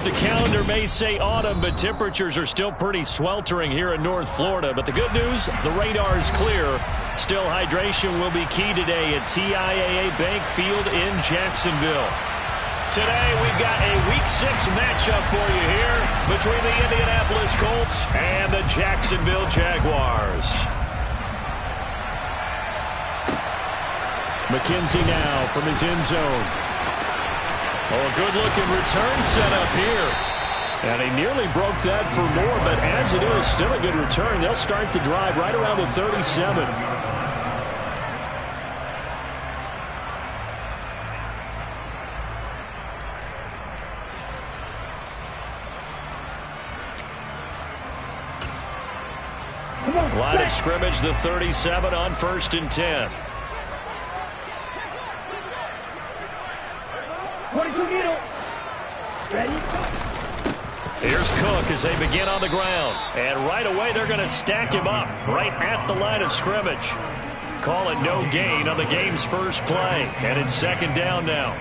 The calendar may say autumn, but temperatures are still pretty sweltering here in North Florida. But the good news, the radar is clear. Still, hydration will be key today at TIAA Bank Field in Jacksonville. Today, we've got a Week 6 matchup for you here between the Indianapolis Colts and the Jacksonville Jaguars. McKenzie now from his end zone. Oh, a good-looking return set up here. And he nearly broke that for more, but as it is, still a good return. They'll start the drive right around the 37. Line of scrimmage, the 37 on 1st and 10. Here's Cook as they begin on the ground. And right away, they're going to stack him up right at the line of scrimmage. Call it no gain on the game's first play. And it's 2nd down now.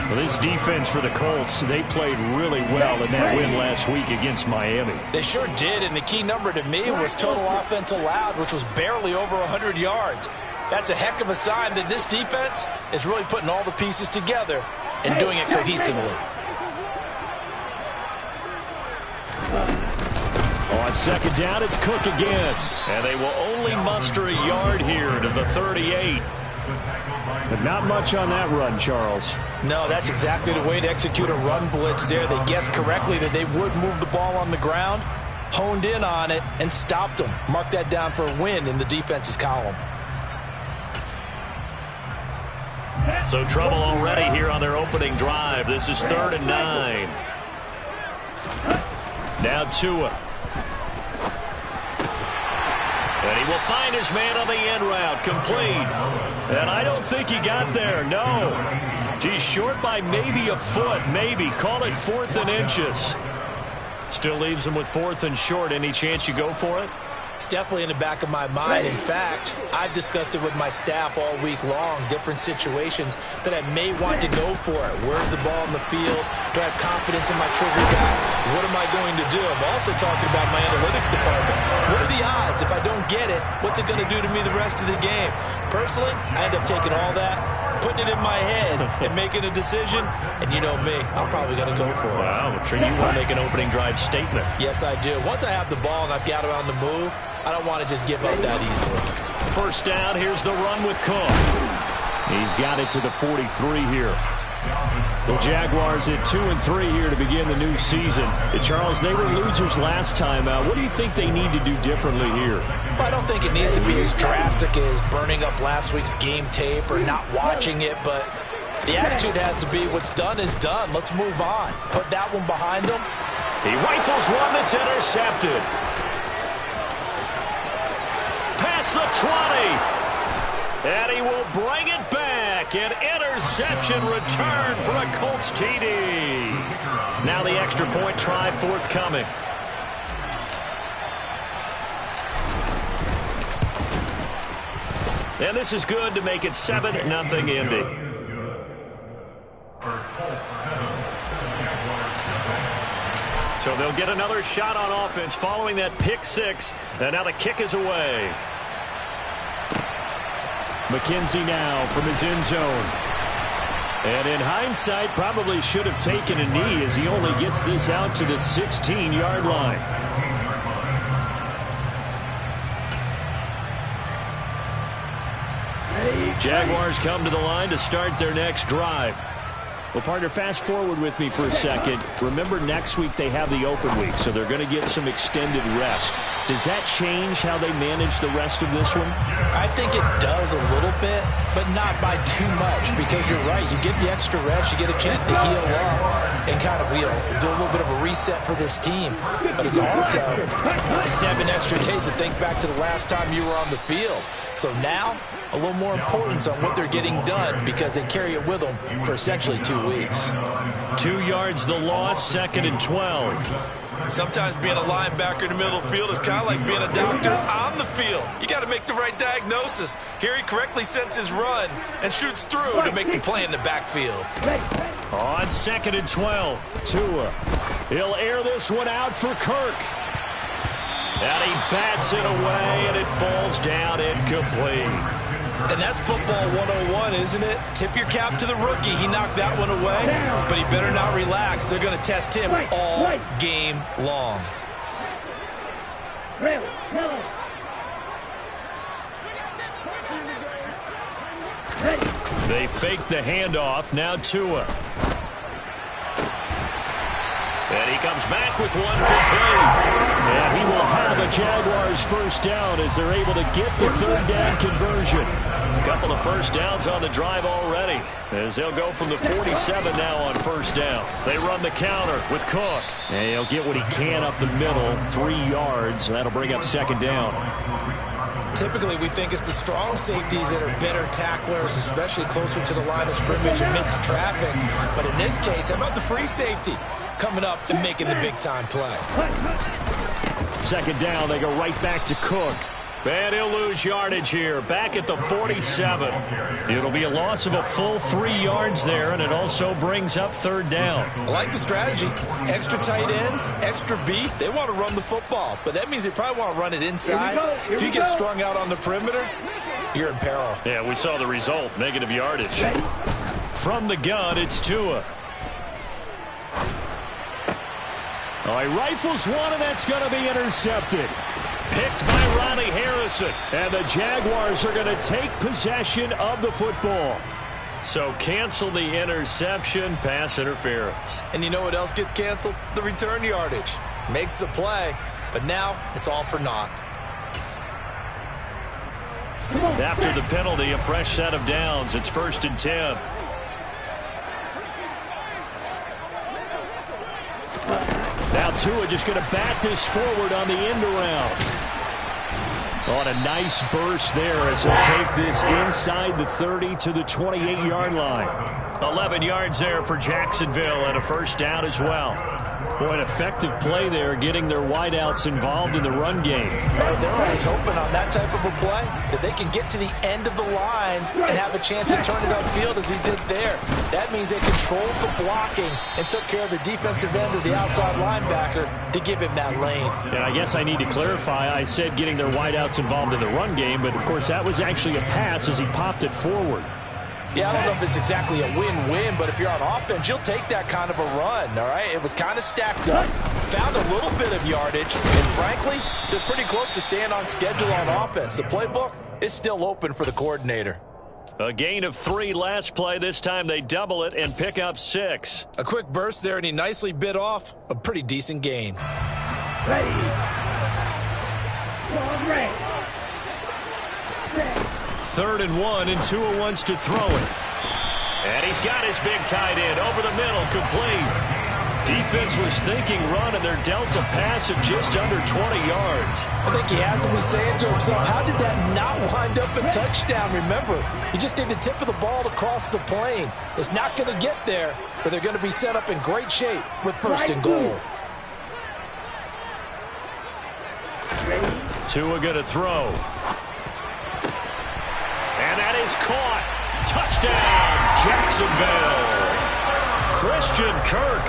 Well, this defense for the Colts, they played really well in that win last week against Miami. They sure did, and the key number to me was total offense allowed, which was barely over 100 yards. That's a heck of a sign that this defense is really putting all the pieces together and doing it cohesively. On 2nd down, it's Cook again. And they will only muster a yard here to the 38. But not much on that run, Charles. No, that's exactly the way to execute a run blitz there. They guessed correctly that they would move the ball on the ground, honed in on it, and stopped them. Mark that down for a win in the defense's column. So trouble already here on their opening drive. This is 3rd and 9. Now Tua. And he will find his man on the end route. Complete. And I don't think he got there. No. He's short by maybe a foot. Maybe. Call it 4th and inches. Still leaves him with 4th and short. Any chance you go for it? It's definitely in the back of my mind. In fact, I've discussed it with my staff all week long, different situations that I may want to go for it. Where's the ball in the field? Do I have confidence in my trigger guy? What am I going to do? I'm also talking about my analytics department. What are the odds? If I don't get it, what's it going to do to me the rest of the game? Personally, I end up taking all that, putting it in my head, and making a decision. And you know me, I'm probably going to go for it. Wow, you want to make an opening drive statement. Yes, I do. Once I have the ball and I've got it on the move, I don't want to just give up that easily. 1st down, here's the run with Cook. He's got it to the 43 here. The Jaguars at 2-3 here to begin the new season. Charles, they were losers last time out. What do you think they need to do differently here? Well, I don't think it needs to be as drastic as burning up last week's game tape or not watching it, but the attitude has to be what's done is done. Let's move on. Put that one behind them. He rifles one that's intercepted. Past the 20. And he will bring it back. An interception return for a Colts TD. Now the extra point try forthcoming. And this is good to make it 7-0 Indy. So they'll get another shot on offense following that pick 6. And now the kick is away. McKenzie now from his end zone. And in hindsight, probably should have taken a knee as he only gets this out to the 16-yard line. Jaguars come to the line to start their next drive. Well, partner, fast forward with me for a second. Remember, next week they have the open week, so they're going to get some extended rest. Does that change how they manage the rest of this one? I think it does a little bit, but not by too much, because you're right. You get the extra rest, you get a chance to heal up and kind of, do a little bit of a reset for this team. But it's also 7 extra days to think back to the last time you were on the field. So now, a little more importance on what they're getting done because they carry it with them for essentially 2 weeks. 2 yards the loss, 2nd and 12. Sometimes being a linebacker in the middle of the field is kind of like being a doctor on the field. You got to make the right diagnosis. Here he correctly sets his run and shoots through to make the play in the backfield. On 2nd and 12, Tua. He'll air this one out for Kirk. And he bats it away, and it falls down incomplete. And that's football 101, isn't it? Tip your cap to the rookie. He knocked that one away, but he better not relax. They're going to test him all game long. They fake the handoff. Now Tua. And he comes back with one complete. And he will have a Jaguars first down as they're able to get the third down conversion. A couple of first downs on the drive already as they'll go from the 47 now on first down. They run the counter with Cook. And he'll get what he can up the middle, 3 yards. That'll bring up second down. Typically, we think it's the strong safeties that are better tacklers, especially closer to the line of scrimmage amidst traffic. But in this case, how about the free safety coming up and making the big-time play? Second down, they go right back to Cook. And he'll lose yardage here, back at the 47. It'll be a loss of a full 3 yards there, and it also brings up third down. I like the strategy. Extra tight ends, extra beat. They want to run the football, but that means they probably want to run it inside. If you get strung out on the perimeter, you're in peril. Yeah, we saw the result, negative yardage. From the gun, it's Tua. Oh, he rifles one, and that's going to be intercepted. Picked by Ronnie Harrison. And the Jaguars are going to take possession of the football. So cancel the interception, pass interference. And you know what else gets canceled? The return yardage. Makes the play, but now it's all for naught. After the penalty, a fresh set of downs. It's 1st and 10. Now Tua just going to bat this forward on the end around. On a nice burst there as he'll take this inside the 30 to the 28-yard line. 11 yards there for Jacksonville and a first down as well. Boy, an effective play there, getting their wideouts involved in the run game. Oh, they're always hoping on that type of a play that they can get to the end of the line and have a chance to turn it upfield as he did there. That means they controlled the blocking and took care of the defensive end of the outside linebacker to give him that lane. And I guess I need to clarify, I said getting their wideouts involved in the run game, but of course that was actually a pass as he popped it forward. Yeah, I don't know if it's exactly a win-win, but if you're on offense, you'll take that kind of a run, all right? It was kind of stacked up, found a little bit of yardage, and frankly, they're pretty close to staying on schedule on offense. The playbook is still open for the coordinator. A gain of 3 last play. This time they double it and pick up 6. A quick burst there, and he nicely bit off a pretty decent gain. Ready. Ready. 3rd and 1, and Tua wants to throw it. And he's got his big tight end over the middle, complete. Defense was thinking run, and they're dealt a pass of just under 20 yards. I think he has to be saying to himself, how did that not wind up a touchdown? Remember, you just need the tip of the ball to cross the plane. It's not going to get there, but they're going to be set up in great shape with 1st and goal. Tua going to throw. And that is caught. Touchdown, Jacksonville. Christian Kirk,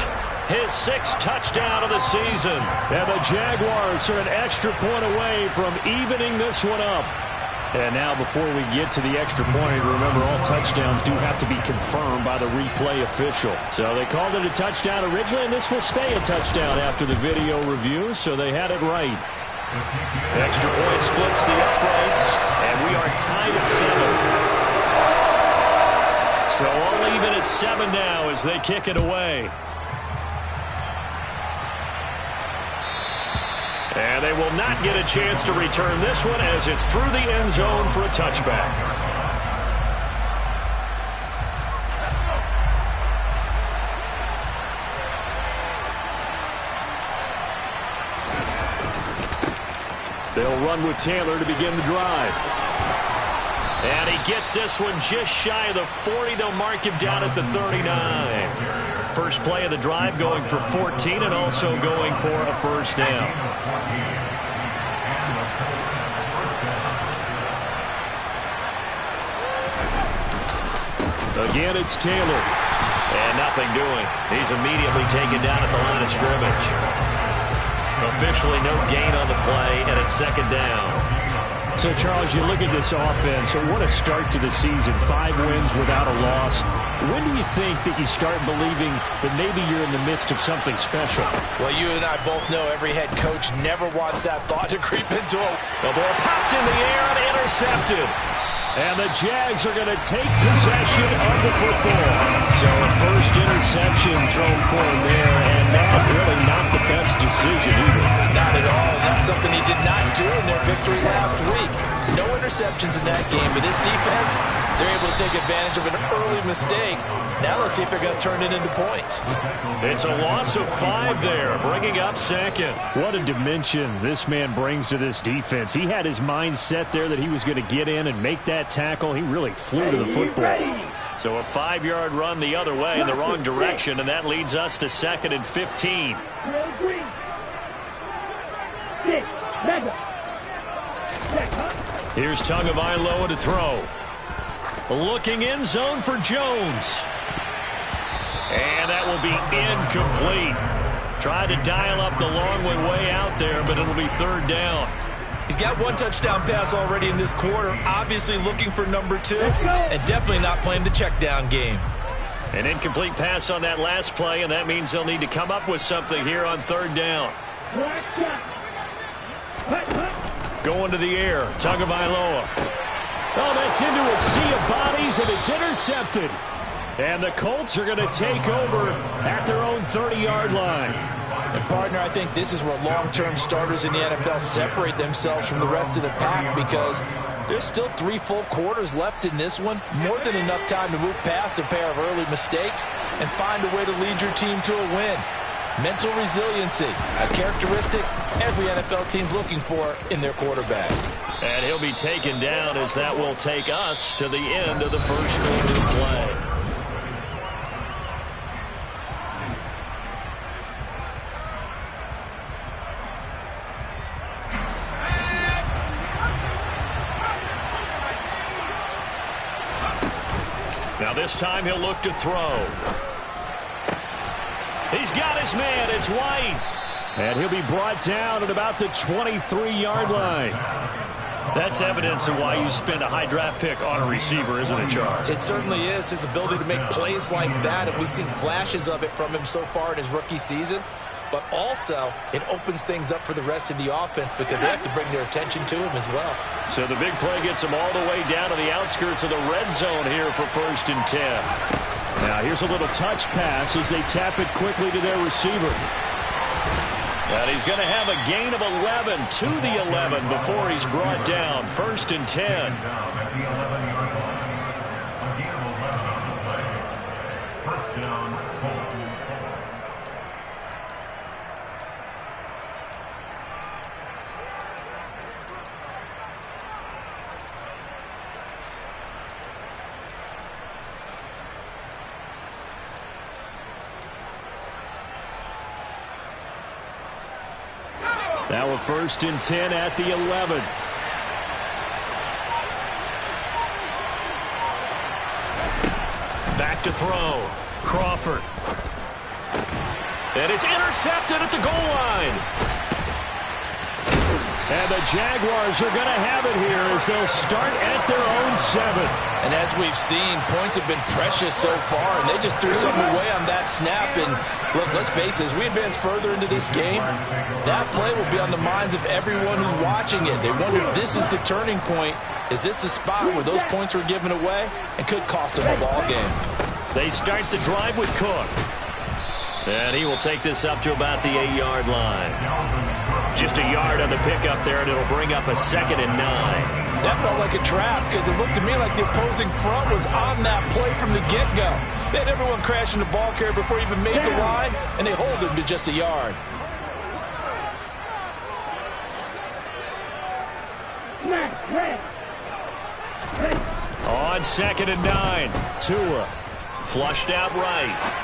his 6th touchdown of the season. And the Jaguars are an extra point away from evening this one up. And now before we get to the extra point, remember all touchdowns do have to be confirmed by the replay official. So they called it a touchdown originally, and this will stay a touchdown after the video review, so they had it right. Extra point splits the uprights, and we are tied at 7. So all even at 7 now as they kick it away. And they will not get a chance to return this one as it's through the end zone for a touchback. They'll run with Taylor to begin the drive. And he gets this one just shy of the 40. They'll mark him down at the 39. First play of the drive going for 14 and also going for a first down. Again, it's Taylor. And nothing doing. He's immediately taken down at the line of scrimmage. Officially no gain on the play, and it's second down. So, Charles, you look at this offense, what a start to the season. 5 wins without a loss. When do you think that you start believing that maybe you're in the midst of something special? Well, you and I both know every head coach never wants that thought to creep into a... The ball popped in the air and intercepted. And the Jags are going to take possession of the football. So a first interception thrown for him there, and that really not the best decision either. Not at all, and that's something he did not do in their victory last week. No interceptions in that game, but this defense, they're able to take advantage of an early mistake. Now let's see if they're going to turn it into points. It's a loss of 5 there, bringing up second. What a dimension this man brings to this defense. He had his mind set there that he was going to get in and make that tackle. He really flew to the football. So a 5-yard run the other way in the wrong direction, and that leads us to 2nd and 15. Here's Tagovailoa to throw. Looking end zone for Jones. And that will be incomplete. Tried to dial up the long way out there, but it'll be 3rd down. He's got 1 touchdown pass already in this quarter, obviously looking for number 2, and definitely not playing the check down game. An incomplete pass on that last play, and that means they'll need to come up with something here on 3rd down. Going to the air, Tagovailoa. Oh, that's into a sea of bodies, and it's intercepted. And the Colts are going to take over at their own 30-yard line. And, partner, I think this is where long-term starters in the NFL separate themselves from the rest of the pack, because there's still 3 full quarters left in this one. More than enough time to move past a pair of early mistakes and find a way to lead your team to a win. Mental resiliency, a characteristic every NFL team's looking for in their quarterback. And he'll be taken down as that will take us to the end of the first quarter of play. Now this time he'll look to throw. He's got his man. It's White. And he'll be brought down at about the 23-yard line. That's evidence of why you spend a high draft pick on a receiver, isn't it, Charles? It certainly is. His ability to make plays like that, and we've seen flashes of it from him so far in his rookie season. But also, it opens things up for the rest of the offense because they have to bring their attention to him as well. So the big play gets them all the way down to the outskirts of the red zone here for 1st and 10. Now here's a little touch pass as they tap it quickly to their receiver. And he's going to have a gain of 11 to the 11 before he's brought down. 1st and 10. Now a 1st and 10 at the 11. Back to throw. Crawford. And it's intercepted at the goal line. And the Jaguars are going to have it here as they'll start at their own 7. And as we've seen, points have been precious so far, and they just threw something away on that snap. And look, let's face it, as we advance further into this game, that play will be on the minds of everyone who's watching it. They wonder if this is the turning point. Is this the spot where those points were given away and could cost them a ball game? They start the drive with Cook. And he will take this up to about the 8-yard line. Just a yard on the pickup there, and it'll bring up a 2nd and 9. That felt like a trap because it looked to me like the opposing front was on that play from the get-go. They had everyone crashing the ball carrier before he even made the line, and they hold him to just a yard. On 2nd and 9, Tua flushed out right.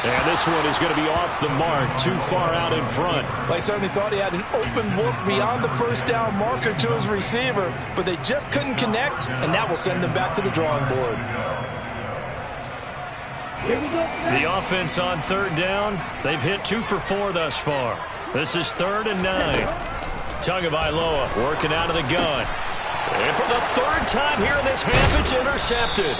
And this one is going to be off the mark, too far out in front. They certainly thought he had an open look beyond the 1st down marker to his receiver, but they just couldn't connect, and that will send them back to the drawing board. The offense on third down, they've hit 2 for 4 thus far. This is 3rd and 9. Tagovailoa working out of the gun. And for the 3rd time here in this half, it's intercepted.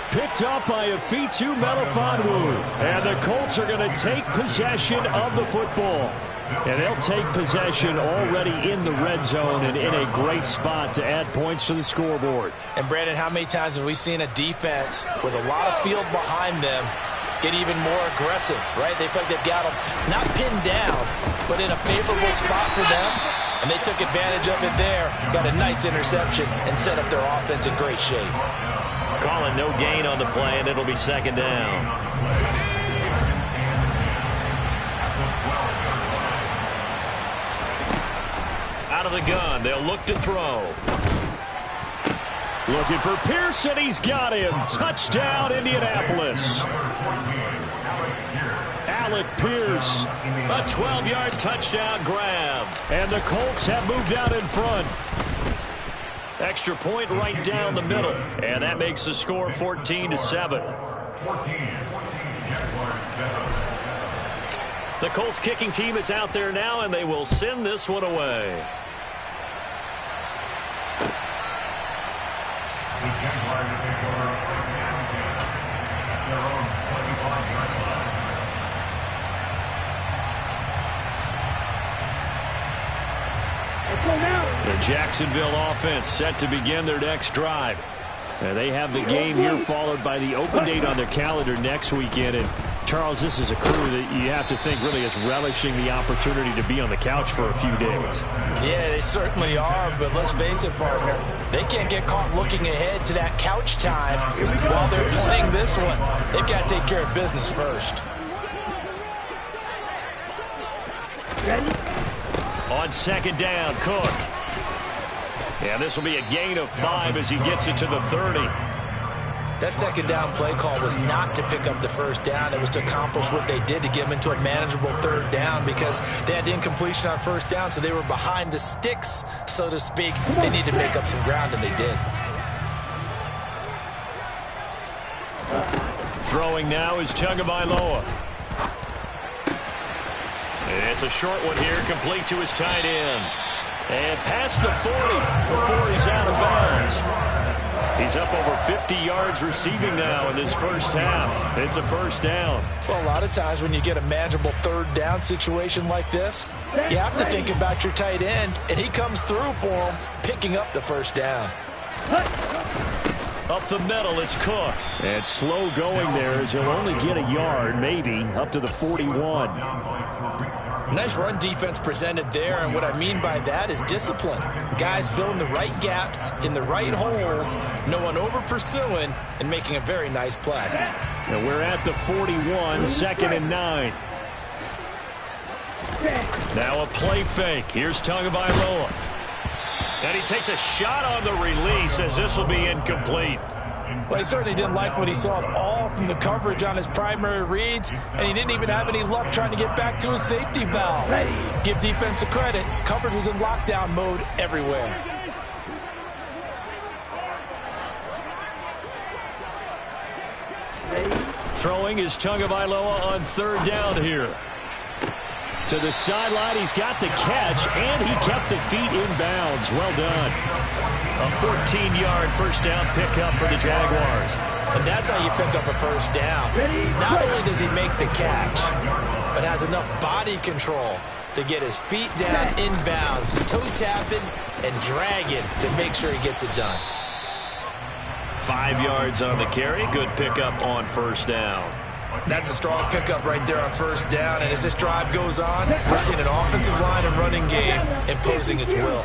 Picked up by Afitu Melifonwu. And the Colts are going to take possession of the football. And they'll take possession already in the red zone and in a great spot to add points to the scoreboard. And, Brandon, how many times have we seen a defense with a lot of field behind them get even more aggressive, right? They feel like they've got them not pinned down, but in a favorable spot for them. And they took advantage of it there, got a nice interception, and set up their offense in great shape. Calling no gain on the play, and it'll be 2nd down. Out of the gun, they'll look to throw. Looking for Pearson, he's got him. Touchdown, Indianapolis. Alec Pierce. A 12-yard touchdown grab. And the Colts have moved out in front. Extra point right down the middle. And that makes the score 14-7. The Colts kicking team is out there now, and they will send this one away. The Jacksonville offense set to begin their next drive. And they have the game here followed by the open date on their calendar next weekend. And Charles, this is a crew that you have to think really is relishing the opportunity to be on the couch for a few days. Yeah, they certainly are, but let's face it, partner. They can't get caught looking ahead to that couch time while they're playing this one. They've got to take care of business first. On 2nd down, Cook. And this will be a gain of 5 as he gets it to the 30. That 2nd down play call was not to pick up the 1st down. It was to accomplish what they did to get them into a manageable 3rd down because they had incompletion on 1st down, so they were behind the sticks, so to speak. They needed to make up some ground, and they did. Throwing now is Tagovailoa. It's a short one here, complete to his tight end. And past the 40 before he's out of bounds. He's up over 50 yards receiving now in this first half. It's a 1st down. Well, a lot of times when you get a manageable 3rd down situation like this, you have to think about your tight end, and he comes through for him, picking up the 1st down. Up the middle, it's Cook. And slow going there as he'll only get a yard, maybe, up to the 41. Nice run defense presented there, and what I mean by that is discipline. Guys filling the right gaps in the right holes, no one over-pursuing, and making a very nice play. And we're at the 41, 2nd and 9. Now a play fake. Here's Tagovailoa. And he takes a shot on the release as this will be incomplete. Well, he certainly didn't like what he saw at all from the coverage on his primary reads, and he didn't even have any luck trying to get back to his safety valve. Give defense a credit. Coverage was in lockdown mode everywhere. Throwing is Tagovailoa on 3rd down here. To the sideline, he's got the catch, and he kept the feet in bounds. Well done. A 14-yard 1st down pickup for the Jaguars. And that's how you pick up a 1st down. Not only does he make the catch, but has enough body control to get his feet down in bounds, toe tapping and dragging to make sure he gets it done. 5 yards on the carry. Good pickup on 1st down. That's a strong pickup right there on 1st down. And as this drive goes on, we're seeing an offensive line and running game imposing its will.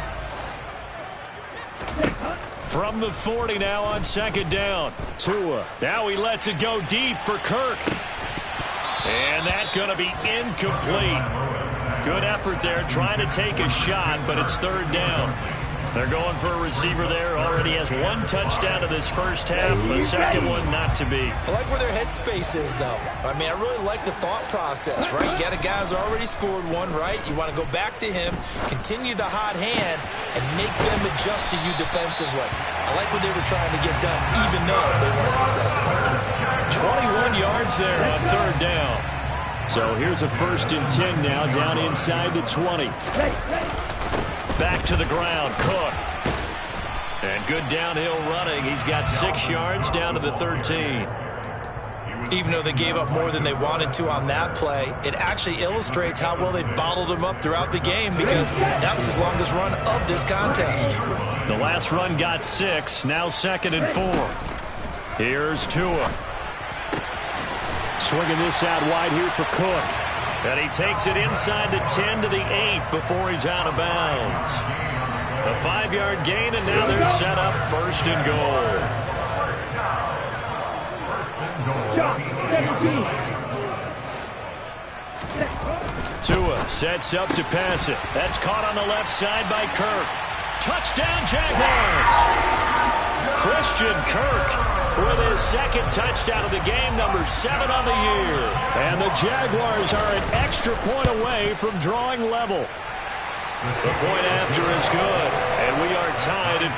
From the 40 now on 2nd down. Tua. Now he lets it go deep for Kirk. And that's going to be incomplete. Good effort there trying to take a shot, but it's 3rd down. They're going for a receiver there. Already has one touchdown in this first half. A second one not to be. I like where their headspace is, though. I mean, I really like the thought process, right? You got a guy who's already scored one, right? You want to go back to him, continue the hot hand, and make them adjust to you defensively. I like what they were trying to get done, even though they weren't successful. 21 yards there on third down. So here's a 1st and 10 now, down inside the 20. Back to the ground, Cook. And good downhill running. He's got 6 yards down to the 13. Even though they gave up more than they wanted to on that play, it actually illustrates how well they bottled them up throughout the game, because that was his longest run of this contest. The last run got 6, now 2nd and 4. Here's Tua. Swinging this out wide here for Cook. And he takes it inside the 10 to the 8 before he's out of bounds. A 5-yard gain, and now they're set up 1st and goal. Tua sets up to pass it. That's caught on the left side by Kirk. Touchdown, Jaguars! Christian Kirk with his 2nd touchdown of the game, number 7 on the year. And the Jaguars are an extra point away from drawing level. The point after is good, and we are tied at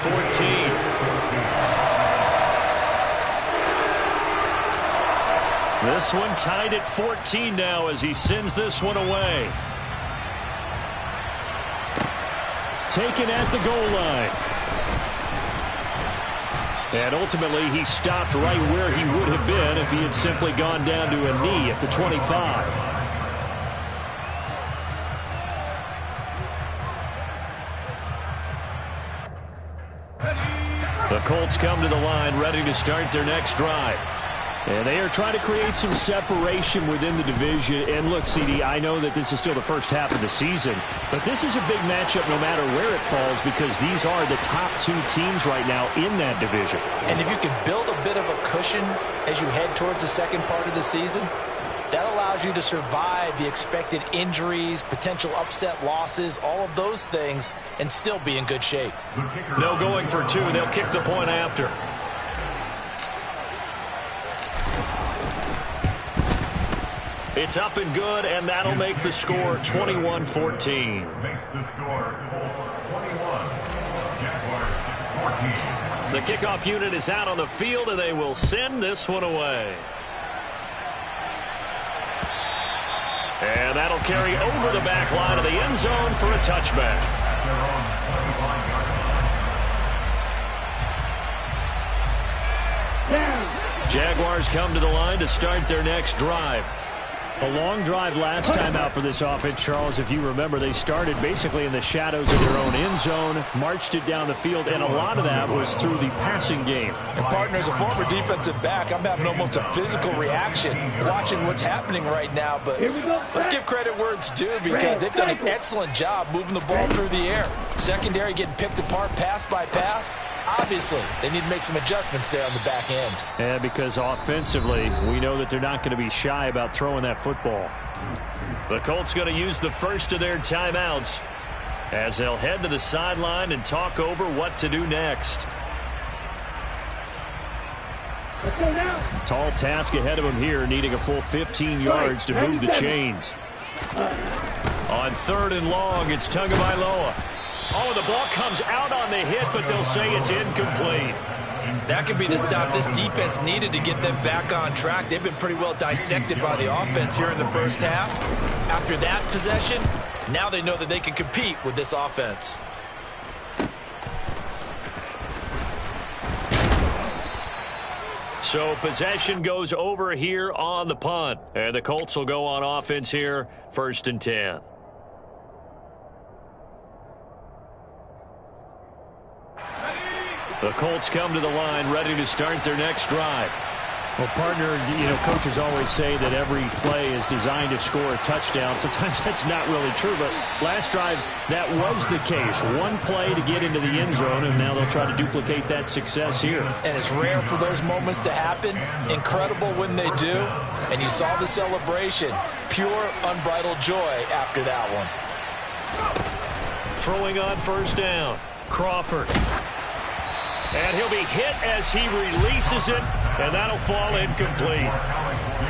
14. This one tied at 14 now as he sends this one away. Taken at the goal line. And ultimately, he stopped right where he would have been if he had simply gone down to a knee at the 25. The Colts come to the line, ready to start their next drive. And they are trying to create some separation within the division. And look, CD, I know that this is still the first half of the season, but this is a big matchup no matter where it falls, because these are the top 2 teams right now in that division. And if you can build a bit of a cushion as you head towards the second part of the season, that allows you to survive the expected injuries, potential upset losses, all of those things, and still be in good shape. No going for 2. They'll kick the point after. It's up and good, and that'll make the score 21-14. Makes the score 21. Jaguars 14. The kickoff unit is out on the field, and they will send this one away. And that'll carry over the back line of the end zone for a touchback. Jaguars come to the line to start their next drive. A long drive last time out for this offense, Charles. If you remember, they started basically in the shadows of their own end zone, marched it down the field, and a lot of that was through the passing game. And, partner, as a former defensive back, I'm having almost a physical reaction watching what's happening right now. But let's give credit where it's due, because they've done an excellent job moving the ball through the air. Secondary getting picked apart pass by pass. Obviously, they need to make some adjustments there on the back end. And because offensively, we know that they're not going to be shy about throwing that football. The Colts going to use the first of their timeouts as they'll head to the sideline and talk over what to do next. Tall task ahead of him here, needing a full 15 yards to move the chains. On 3rd and long, it's Tagovailoa. Oh, the ball comes out on the hit, but they'll say it's incomplete. That could be the stop this defense needed to get them back on track. They've been pretty well dissected by the offense here in the first half. After that possession, now they know that they can compete with this offense. So possession goes over here on the punt. And the Colts will go on offense here, 1st and 10. The Colts come to the line, ready to start their next drive. Well, partner, coaches always say that every play is designed to score a touchdown. Sometimes that's not really true, but last drive, that was the case. One play to get into the end zone, and now they'll try to duplicate that success here. And it's rare for those moments to happen. Incredible when they do. And you saw the celebration. Pure, unbridled joy after that one. Throwing on 1st down. Crawford. And he'll be hit as he releases it, and that'll fall incomplete.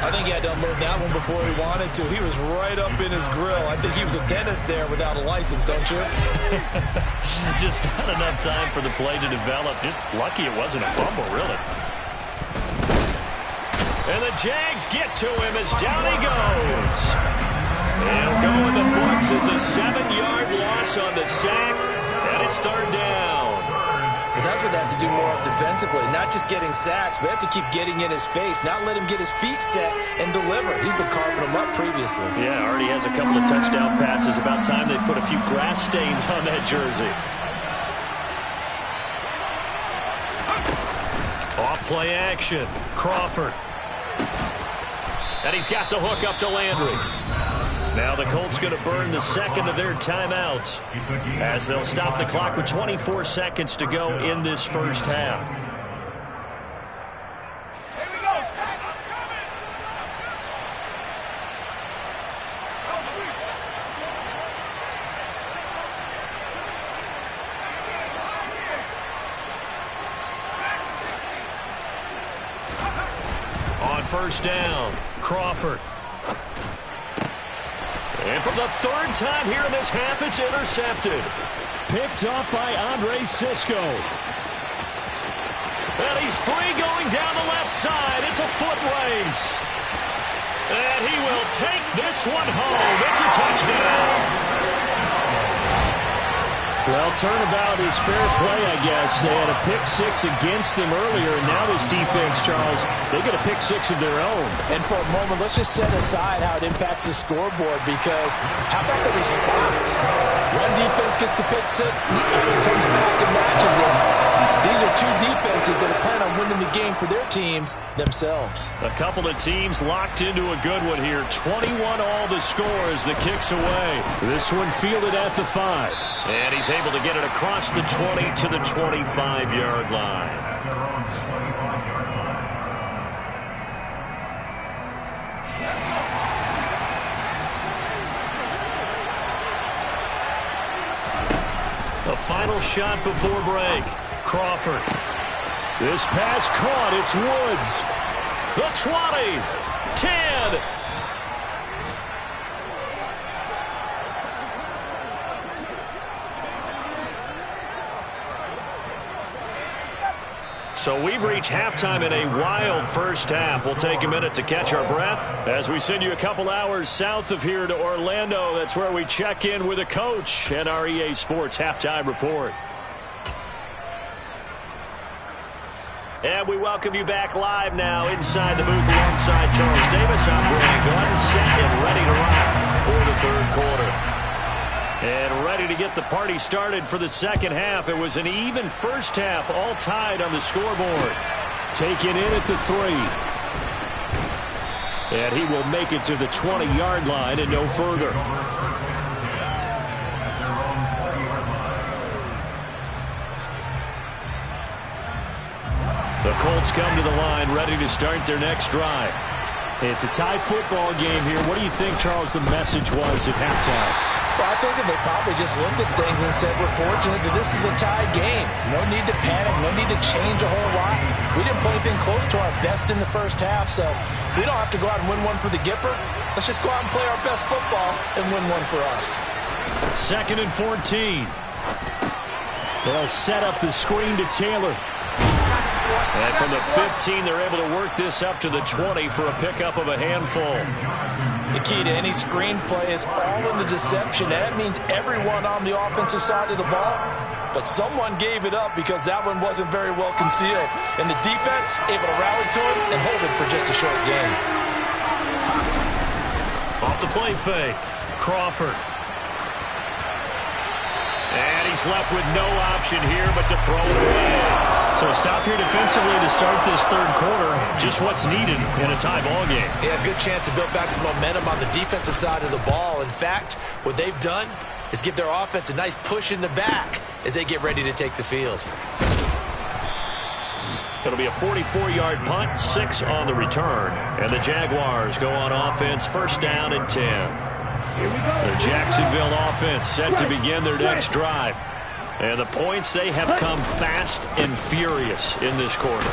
I think he had to unload that one before he wanted to. He was right up in his grill. I think he was a dentist there without a license, don't you? Just not enough time for the play to develop. Just lucky it wasn't a fumble, really. And the Jags get to him as down he goes. He'll go in the books as a 7-yard loss on the sack, and it's third down. But that's what they have to do more of defensively. Not just getting sacks, but they have to keep getting in his face, not let him get his feet set and deliver. He's been carving them up previously. Yeah, already has a couple of touchdown passes. About time they put a few grass stains on that jersey. Off play action. Crawford. And he's got the hook up to Landry. Now the Colts going to burn the second of their timeouts as they'll stop the clock with 24 seconds to go in this first half. On first down, Crawford. And for the third time here in this half, it's intercepted. Picked up by Andre Sisco. And he's free going down the left side. It's a foot race. And he will take this one home. It's a touchdown. Well, turnabout is fair play, I guess. They had a pick-6 against them earlier, and now this defense, Charles, they get a pick-6 of their own. And for a moment, let's just set aside how it impacts the scoreboard, because how about the response? One defense gets the pick-6, the other comes back and matches it. These are two defenses that are planning on winning the game for their teams themselves. A couple of teams locked into a good one here. 21 all the score as the kick's away. This one fielded at the 5. And he's able to get it across the 20 to the 25-yard line. A final shot before break. Crawford. This pass caught. It's Woods. The 20. 10. So we've reached halftime in a wild first half. We'll take a minute to catch our breath as we send you a couple hours south of here to Orlando. That's where we check in with a coach and our EA Sports halftime report. And we welcome you back live now inside the booth alongside Charles Davis. I'm Brandon Glenn, set and ready to rock for the third quarter. And ready to get the party started for the second half. It was an even first half, all tied on the scoreboard. Taken in at the 3. And he will make it to the 20-yard line and no further. The Colts come to the line, ready to start their next drive. It's a tie football game here. What do you think, Charles, the message was at halftime? Well, I think that they probably just looked at things and said, we're fortunate that this is a tied game. No need to panic, no need to change a whole lot. We didn't play anything close to our best in the first half, so we don't have to go out and win one for the Gipper. Let's just go out and play our best football and win one for us. 2nd and 14. They'll set up the screen to Taylor. And from the 15, they're able to work this up to the 20 for a pickup of a handful. The key to any screen play is all in the deception. That means everyone on the offensive side of the ball. But someone gave it up because that one wasn't very well concealed. And the defense able to rally to him and hold it for just a short gain. Off the play fake. Crawford. And he's left with no option here but to throw it away. So a stop here defensively to start this third quarter. Just what's needed in a tie ball game. Yeah, good chance to build back some momentum on the defensive side of the ball. In fact, what they've done is give their offense a nice push in the back as they get ready to take the field. It'll be a 44-yard punt, 6 on the return. And the Jaguars go on offense, first down and 10. The Jacksonville offense set to begin their next drive. And the points, they have come fast and furious in this quarter.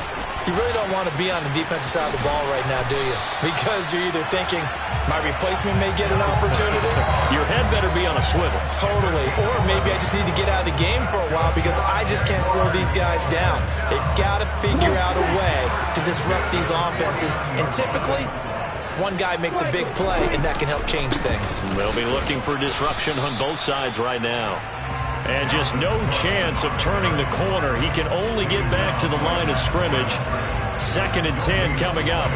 You really don't want to be on the defensive side of the ball right now, do you? Because you're either thinking, my replacement may get an opportunity. Your head better be on a swivel. Totally. Or maybe I just need to get out of the game for a while because I just can't slow these guys down. They've got to figure out a way to disrupt these offenses. And typically, one guy makes a big play, and that can help change things. They'll be looking for disruption on both sides right now. And just no chance of turning the corner. He can only get back to the line of scrimmage. 2nd and 10 coming up.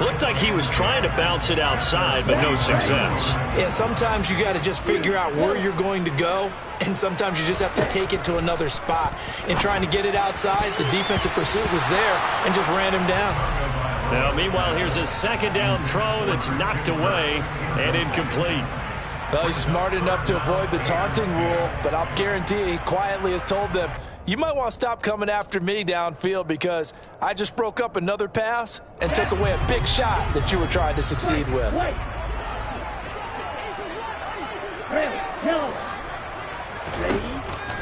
Looked like he was trying to bounce it outside, but no success. Yeah, sometimes you got to just figure out where you're going to go, and sometimes you just have to take it to another spot. In trying to get it outside, the defensive pursuit was there and just ran him down. Now, meanwhile, here's a 2nd down throw that's knocked away and incomplete. Well, he's smart enough to avoid the taunting rule, but I'll guarantee he quietly has told them, you might want to stop coming after me downfield because I just broke up another pass and took away a big shot that you were trying to succeed with.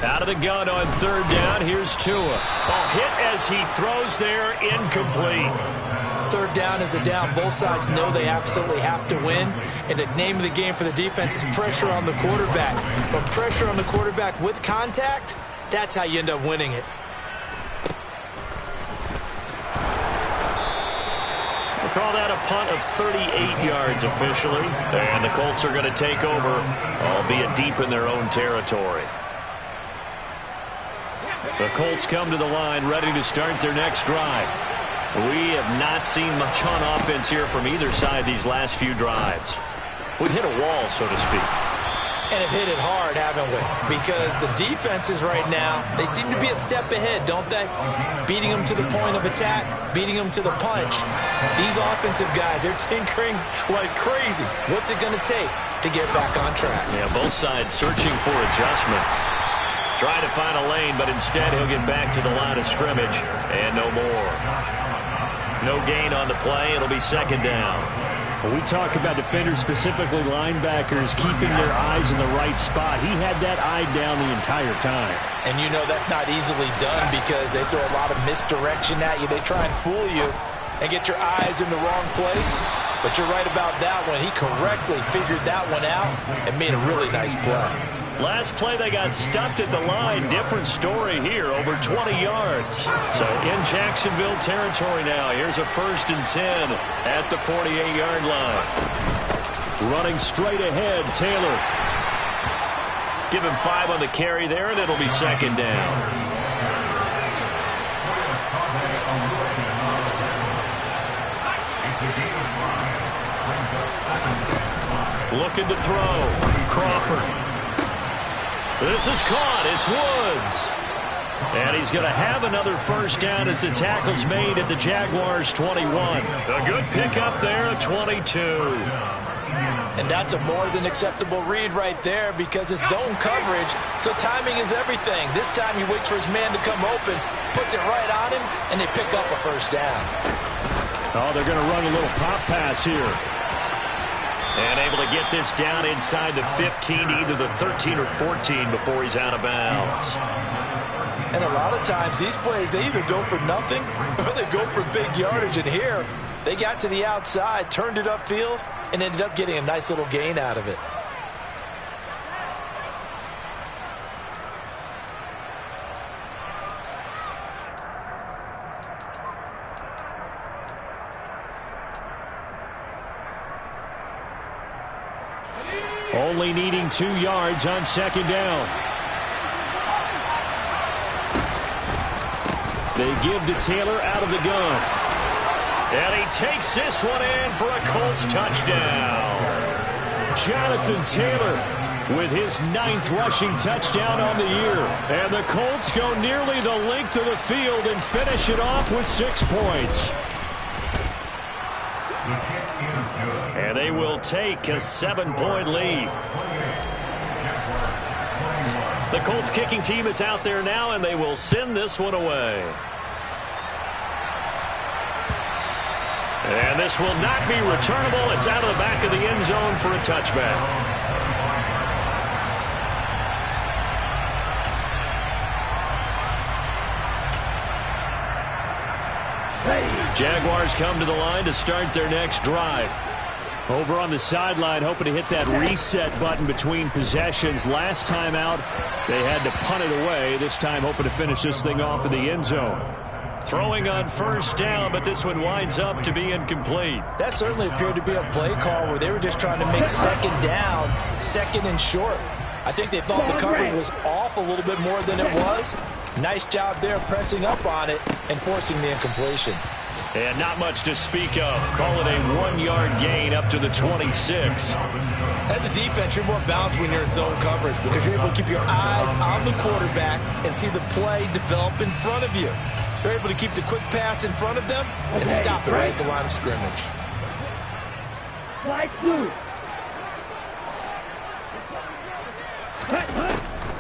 Out of the gun on 3rd down, here's Tua. Ball hit as he throws there, incomplete. 3rd down is a down. Both sides know they absolutely have to win. And the name of the game for the defense is pressure on the quarterback. But pressure on the quarterback with contact, that's how you end up winning it. We'll call that a punt of 38 yards officially. And the Colts are going to take over, albeit deep in their own territory. The Colts come to the line ready to start their next drive. We have not seen much on offense here from either side these last few drives. We've hit a wall, so to speak. And have hit it hard, haven't we? Because the defenses right now, they seem to be a step ahead, don't they? Beating them to the point of attack, beating them to the punch. These offensive guys, they're tinkering like crazy. What's it going to take to get back on track? Yeah, both sides searching for adjustments. Trying to find a lane, but instead he'll get back to the line of scrimmage and no more. No gain on the play. It'll be 2nd down. When we talk about defenders, specifically linebackers, keeping their eyes in the right spot. He had that eye down the entire time. And you know that's not easily done because they throw a lot of misdirection at you. They try and fool you and get your eyes in the wrong place. But you're right about that one. He correctly figured that one out and made a really nice play. Last play, they got stuffed at the line. Different story here, over 20 yards. So in Jacksonville territory now. Here's a 1st and 10 at the 48-yard line. Running straight ahead, Taylor. Give him 5 on the carry there, and it'll be 2nd down. Looking to throw. Crawford. This is caught. It's Woods. And he's going to have another 1st down as the tackle's made at the Jaguars' 21. A good pickup there at 22. And that's a more than acceptable read right there because it's zone coverage, so timing is everything. This time he waits for his man to come open, puts it right on him, and they pick up a 1st down. Oh, they're going to run a little pop pass here. And able to get this down inside the 15, either the 13 or 14 before he's out of bounds. And a lot of times these plays, they either go for nothing or they go for big yardage. And here, they got to the outside, turned it upfield, and ended up getting a nice little gain out of it. Only needing 2 yards on 2nd down. They give to Taylor out of the gun. And he takes this one in for a Colts touchdown. Jonathan Taylor with his 9th rushing touchdown on the year. And the Colts go nearly the length of the field and finish it off with 6 points. And they will take a 7-point lead. The Colts kicking team is out there now, and they will send this one away. And this will not be returnable. It's out of the back of the end zone for a touchback. Jaguars come to the line to start their next drive. Over on the sideline, hoping to hit that reset button between possessions. Last time out, they had to punt it away. This time, hoping to finish this thing off in the end zone. Throwing on first down, but this one winds up to be incomplete. That certainly appeared to be a play call where they were just trying to make second down, second and short. I think they thought the coverage was off a little bit more than it was. Nice job there pressing up on it and forcing the incompletion. And not much to speak of. Call it a 1-yard gain up to the 26. As a defense, you're more balanced when you're in zone coverage because you're able to keep your eyes on the quarterback and see the play develop in front of you. You're able to keep the quick pass in front of them and stop it right at the line of scrimmage.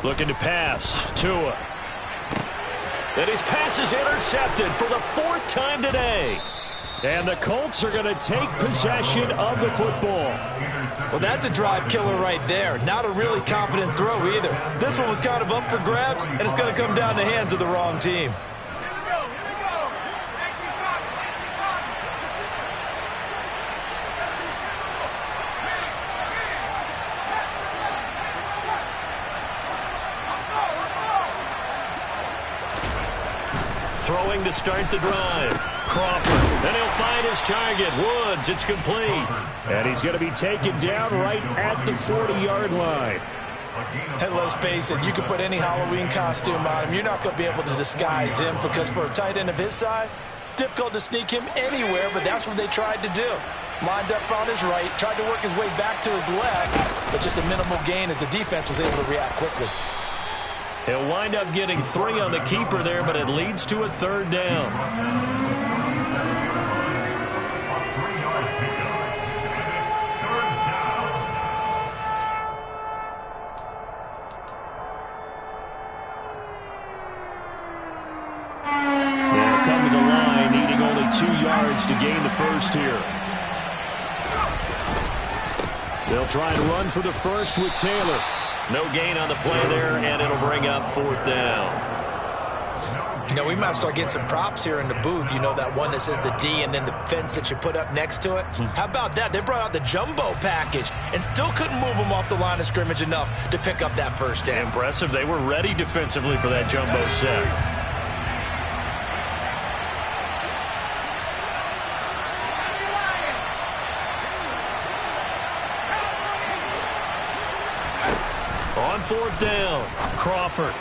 Looking to pass. Tua. And his pass is intercepted for the 4th time today. And the Colts are going to take possession of the football. Well, that's a drive killer right there. Not a really confident throw either. This one was kind of up for grabs, and it's going to come down the hands of the wrong team. Throwing to start the drive. Crawford. And he'll find his target. Woods. It's complete. And he's going to be taken down right at the 40-yard line. And let's face it, you can put any Halloween costume on him. You're not going to be able to disguise him because for a tight end of his size, difficult to sneak him anywhere, but that's what they tried to do. Lined up on his right, tried to work his way back to his left, but just a minimal gain as the defense was able to react quickly. He'll wind up getting 3 on the keeper there, but it leads to a 3rd down. They'll come to the line, needing only 2 yards to gain the first here. They'll try and run for the first with Taylor. No gain on the play there, and it'll bring up 4th down. You know, we might start getting some props here in the booth. You know, that one that says the D and then the fence that you put up next to it? How about that? They brought out the jumbo package and still couldn't move them off the line of scrimmage enough to pick up that first down. Impressive. They were ready defensively for that jumbo set. On 4th down, Crawford.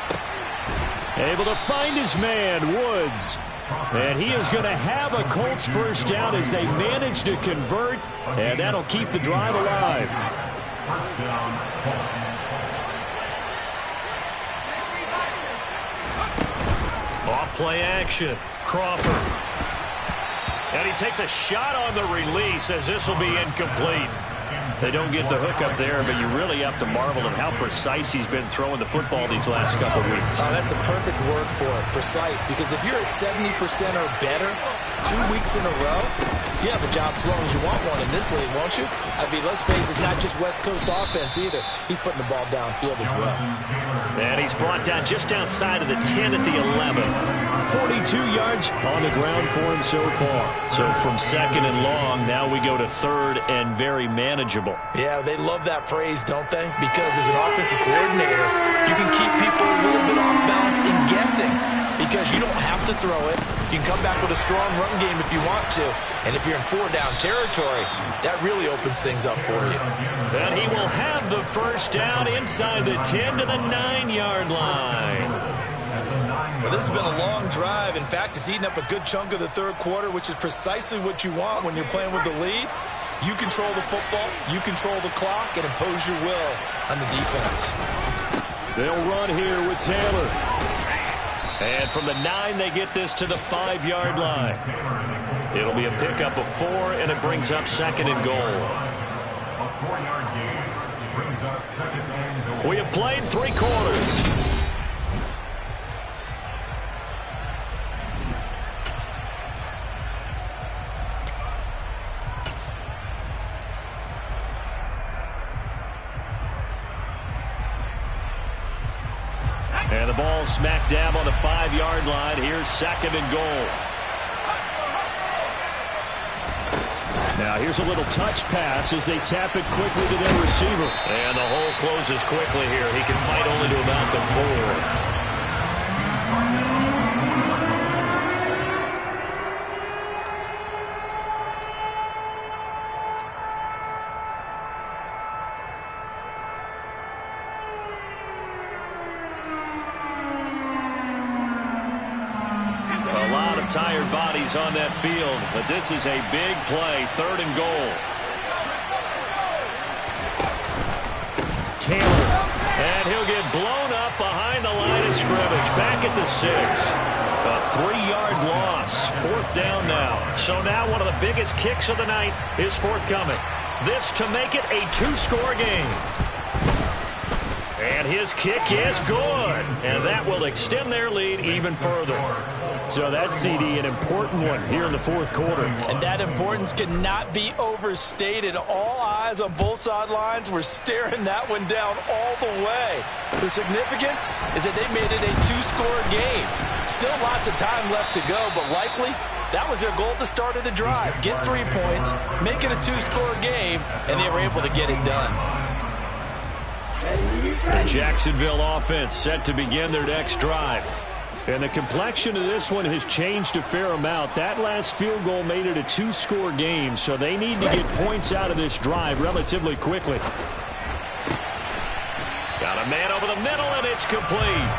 Able to find his man, Woods. And he is going to have a Colts first down as they manage to convert, and that'll keep the drive alive. Off play action, Crawford. And he takes a shot on the release as this will be incomplete. They don't get the hook up there, but you really have to marvel at how precise he's been throwing the football these last couple weeks. Oh, that's the perfect word for it, precise, because if you're at 70% or better 2 weeks in a row, you have a job as long as you want one in this league, won't you? I mean, let's face it, it's not just West Coast offense either. He's putting the ball downfield as well. And he's brought down just outside of the 10 at the 11. 42 yards on the ground for him so far. So from 2nd and long, now we go to 3rd and very manageable. Yeah, they love that phrase, don't they? Because as an offensive coordinator, you can keep people a little bit off balance in guessing because you don't have to throw it. You can come back with a strong run game if you want to. And if you're in 4-down territory, that really opens things up for you. And he will have the first down inside the 10 to the 9-yard line. Well, this has been a long drive. In fact, it's eaten up a good chunk of the 3rd quarter, which is precisely what you want when you're playing with the lead. You control the football, you control the clock, and impose your will on the defense. They'll run here with Taylor. And from the 9, they get this to the 5-yard line. It'll be a pickup of 4, and it brings up 2nd and goal. A 4-yard gain brings up 2nd and goal. We have played 3 quarters. And the ball smack dab on the 5-yard line. Here's 2nd and goal. Now here's a little touch pass as they tap it quickly to their receiver. And the hole closes quickly here. He can fight only to about the 4. Tired bodies on that field, but this is a big play. 3rd and goal. Taylor, and he'll get blown up behind the line of scrimmage. Back at the 6. A 3-yard loss. 4th down now. So now one of the biggest kicks of the night is forthcoming. This to make it a 2-score game. And his kick is good. And that will extend their lead even further. So that CD, an important one here in the 4th quarter. And that importance cannot be overstated. All eyes on both sidelines were staring that one down all the way. The significance is that they made it a 2-score game. Still lots of time left to go, but likely that was their goal at the start of the drive. Get 3 points, make it a 2-score game, and they were able to get it done. The Jacksonville offense set to begin their next drive. And the complexion of this one has changed a fair amount. That last field goal made it a 2-score game, so they need to get points out of this drive relatively quickly. Got a man over the middle, and it's complete.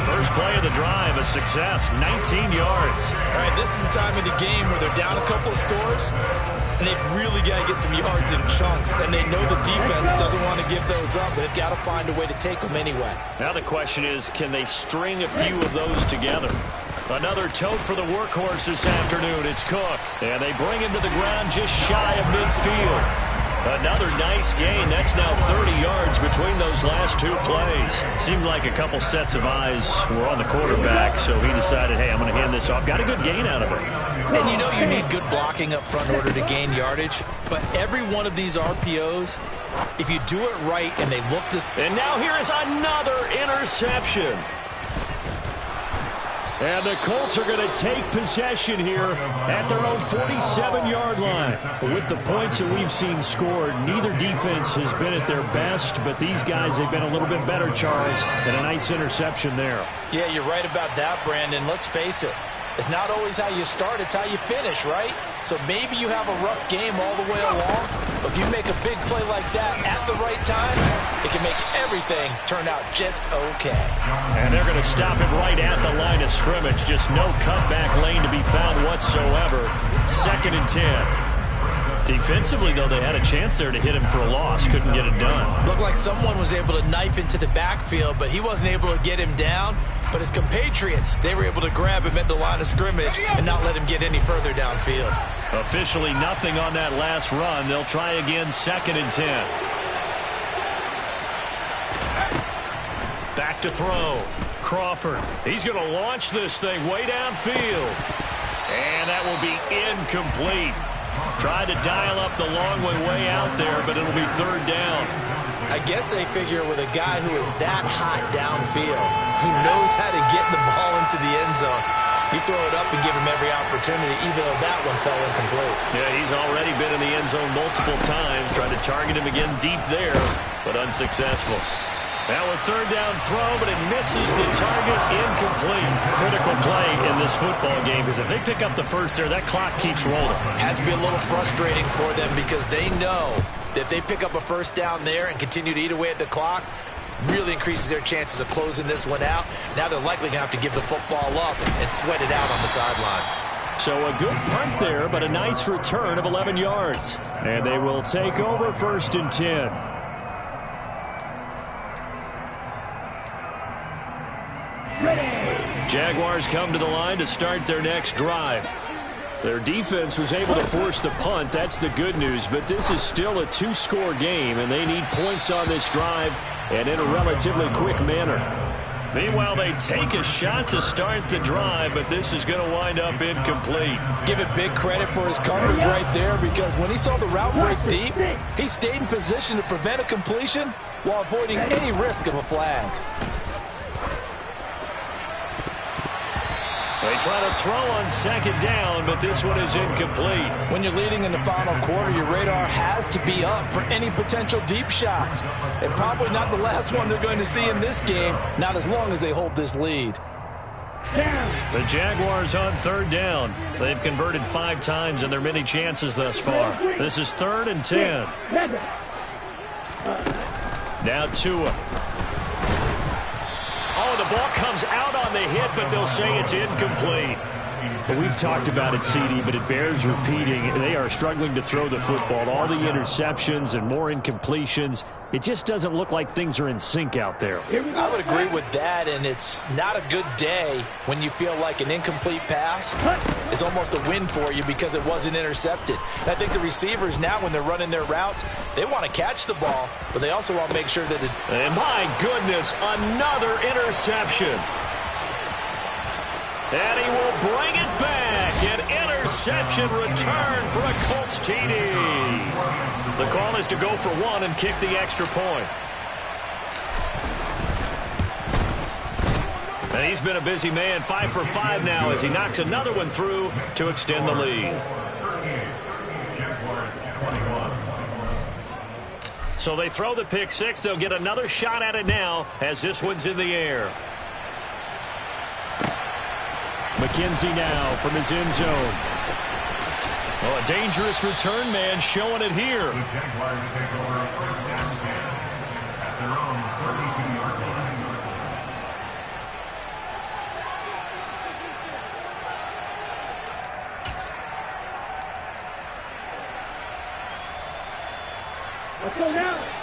First play of the drive, a success, 19 yards. All right, this is the time of the game where they're down a couple of scores, and they've really got to get some yards in chunks, and they know the defense doesn't want to give those up, but they've got to find a way to take them anyway. Now the question is, can they string a few of those together? Another tote for the workhorse this afternoon. It's Cook, and they bring him to the ground just shy of midfield. Another nice gain. That's now 30 yards between those last 2 plays. Seemed like a couple sets of eyes were on the quarterback, so he decided, hey, I'm going to hand this off. Got a good gain out of it. And you know you need good blocking up front in order to gain yardage, but every one of these RPOs, if you do it right and they look this... And now here is another interception. And the Colts are going to take possession here at their own 47-yard line. With the points that we've seen scored, neither defense has been at their best, but these guys, they've been a little bit better, Charles, and a nice interception there. Yeah, you're right about that, Brandon. Let's face it. It's not always how you start, it's how you finish, right? So maybe you have a rough game all the way along, but if you make a big play like that at the right time, it can make everything turn out just okay. And they're going to stop him right at the line of scrimmage. Just no cutback lane to be found whatsoever. 2nd and 10. Defensively, though, they had a chance there to hit him for a loss. Couldn't get it done. Looked like someone was able to knife into the backfield, but he wasn't able to get him down. But his compatriots, they were able to grab him at the line of scrimmage and not let him get any further downfield. Officially nothing on that last run. They'll try again, 2nd and 10. Back to throw. Crawford. He's going to launch this thing way downfield. And that will be incomplete. Tried to dial up the long one way out there, but it'll be 3rd down. I guess they figure with a guy who is that hot downfield, who knows how to get the ball into the end zone, you throw it up and give him every opportunity, even though that one fell incomplete. Yeah, he's already been in the end zone multiple times, tried to target him again deep there, but unsuccessful. Now a 3rd down throw, but it misses the target, incomplete. Critical play in this football game, because if they pick up the first there, that clock keeps rolling. Has to be a little frustrating for them because they know that if they pick up a first down there and continue to eat away at the clock, really increases their chances of closing this one out. Now they're likely going to have to give the football up and sweat it out on the sideline. So a good punt there, but a nice return of 11 yards. And they will take over 1st and 10. Jaguars come to the line to start their next drive. Their defense was able to force the punt. That's the good news. But this is still a 2-score game, and they need points on this drive and in a relatively quick manner. Meanwhile, they take a shot to start the drive, but this is going to wind up incomplete. Give it big credit for his coverage right there, because when he saw the route break deep, he stayed in position to prevent a completion while avoiding any risk of a flag. They try to throw on second down, but this one is incomplete. When you're leading in the final quarter, your radar has to be up for any potential deep shots. And probably not the last one they're going to see in this game, not as long as they hold this lead. The Jaguars on third down. They've converted 5 times in their many chances thus far. This is 3rd and 10. Now Tua. Oh, the ball comes out on the hit, but they'll say it's incomplete. Well, we've talked about it, CD, but it bears repeating. They are struggling to throw the football. All the interceptions and more incompletions. It just doesn't look like things are in sync out there. I would agree with that, and it's not a good day when you feel like an incomplete pass is almost a win for you because it wasn't intercepted. And I think the receivers now, when they're running their routes, they want to catch the ball, but they also want to make sure that it... And my goodness, another interception. And he will bring it back. An interception return for a Colts TD. The call is to go for 1 and kick the extra point. And he's been a busy man, 5 for 5 now as he knocks another one through to extend the lead. So they throw the pick 6. They'll get another shot at it now as this one's in the air. McKenzie now from his end zone. Oh, a dangerous return man showing it here. The Jaguars take over 1st and 10 at their own 32-yard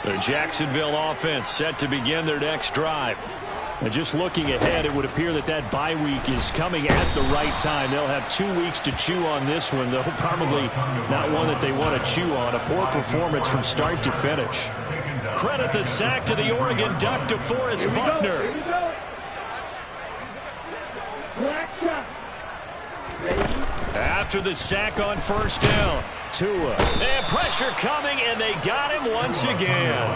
line. The Jacksonville offense set to begin their next drive. And just looking ahead, it would appear that that bye week is coming at the right time. They'll have 2 weeks to chew on this one, though probably not one that they want to chew on. A poor performance from start to finish. Credit the sack to the Oregon Duck, DeForest Buckner. After the sack on 1st down, Tua. And pressure coming, and they got him once again.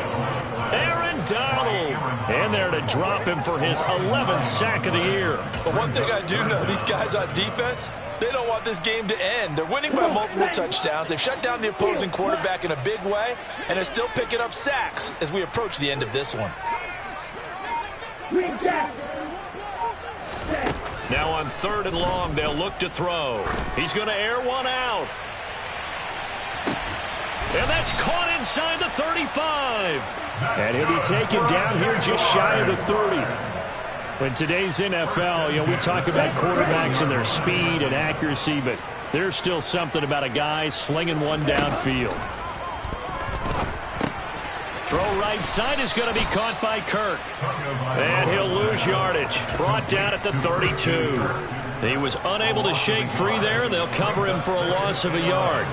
Aaron Donald in there to drop him for his 11th sack of the year. But one thing I do know, these guys on defense, they don't want this game to end. They're winning by multiple touchdowns. They've shut down the opposing quarterback in a big way, and they're still picking up sacks as we approach the end of this one. Now on 3rd and long, they'll look to throw. He's going to air one out. And that's caught inside the 35. And he'll be taken down here just shy of the 30. In today's NFL, we talk about quarterbacks and their speed and accuracy, but there's still something about a guy slinging one downfield. Throw right side is going to be caught by Kirk. And he'll lose yardage. Brought down at the 32. He was unable to shake free there. They'll cover him for a loss of a yard.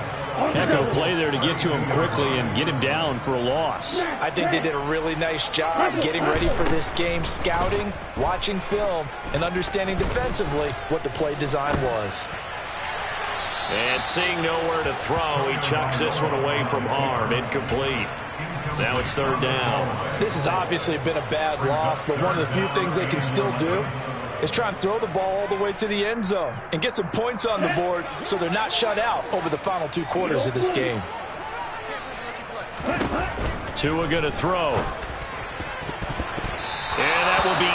Echo play there to get to him quickly and get him down for a loss. I think they did a really nice job getting ready for this game, scouting, watching film, and understanding defensively what the play design was. And seeing nowhere to throw, he chucks this one away from harm. Incomplete. Now it's 3rd down. This has obviously been a bad loss, but one of the few things they can still do is try and throw the ball all the way to the end zone and get some points on the board so they're not shut out over the final 2 quarters of this game. Tua going to throw. And that will be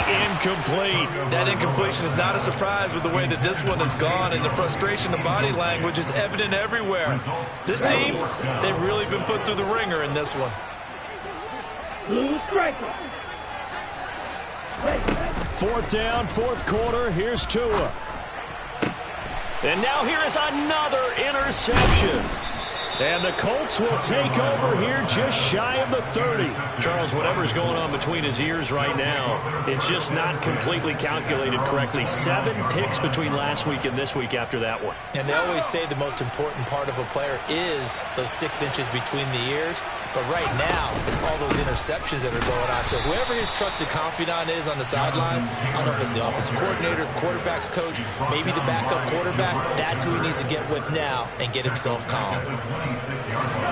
incomplete. That incompletion is not a surprise with the way that this one has gone, and the frustration, the body language is evident everywhere. This team, they've really been put through the ringer in this one. 4th down, 4th quarter. Here's Tua. And now here is another interception. And the Colts will take over here just shy of the 30. Charles, whatever's going on between his ears right now, it's just not completely calculated correctly. 7 picks between last week and this week after that one. And they always say the most important part of a player is those 6 inches between the ears. But right now, it's all those interceptions that are going on. So whoever his trusted confidant is on the sidelines, I don't know if it's the offensive coordinator, the quarterback's coach, maybe the backup quarterback, that's who he needs to get with now and get himself calm.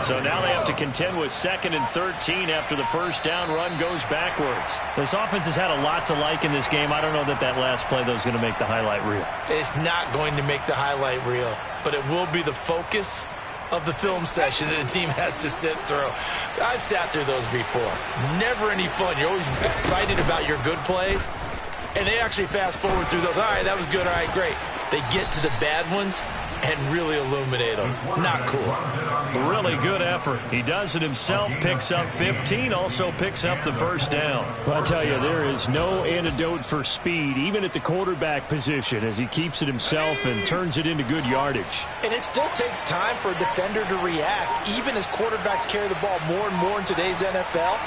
So now they have to contend with 2nd and 13 after the first down run goes backwards. This offense has had a lot to like in this game. I don't know that last play, though, is going to make the highlight reel. It's not going to make the highlight reel, but it will be the focus of the film session that the team has to sit through. I've sat through those before. Never any fun. You're always excited about your good plays, and they actually fast forward through those. All right, that was good. All right, great. They get to the bad ones and really illuminate them. Not cool. Really good effort. He does it himself, picks up 15, also picks up the first down. Well, I tell you, there is no antidote for speed, even at the quarterback position, as he keeps it himself and turns it into good yardage. And it still takes time for a defender to react, even as quarterbacks carry the ball more and more in today's NFL.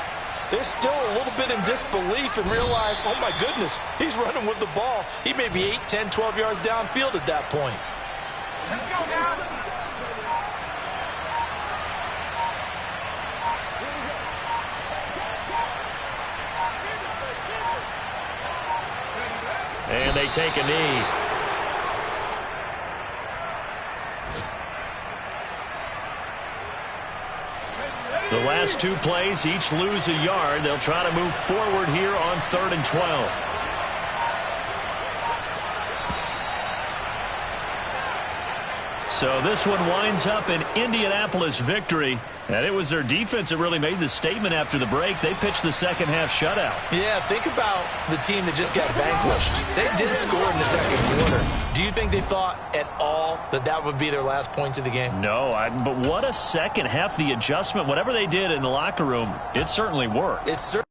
They're still a little bit in disbelief and realize, oh my goodness, he's running with the ball. He may be 8, 10, 12 yards downfield at that point. Let's go now. And they take a knee. The last 2 plays, each lose a yard. They'll try to move forward here on 3rd and 12. So this one winds up an Indianapolis victory. And it was their defense that really made the statement after the break. They pitched the second half shutout. Yeah, think about the team that just got vanquished. They did score in the second quarter. Do you think they thought at all that that would be their last points of the game? No, but what a second half. The adjustment, whatever they did in the locker room, it certainly worked. It certainly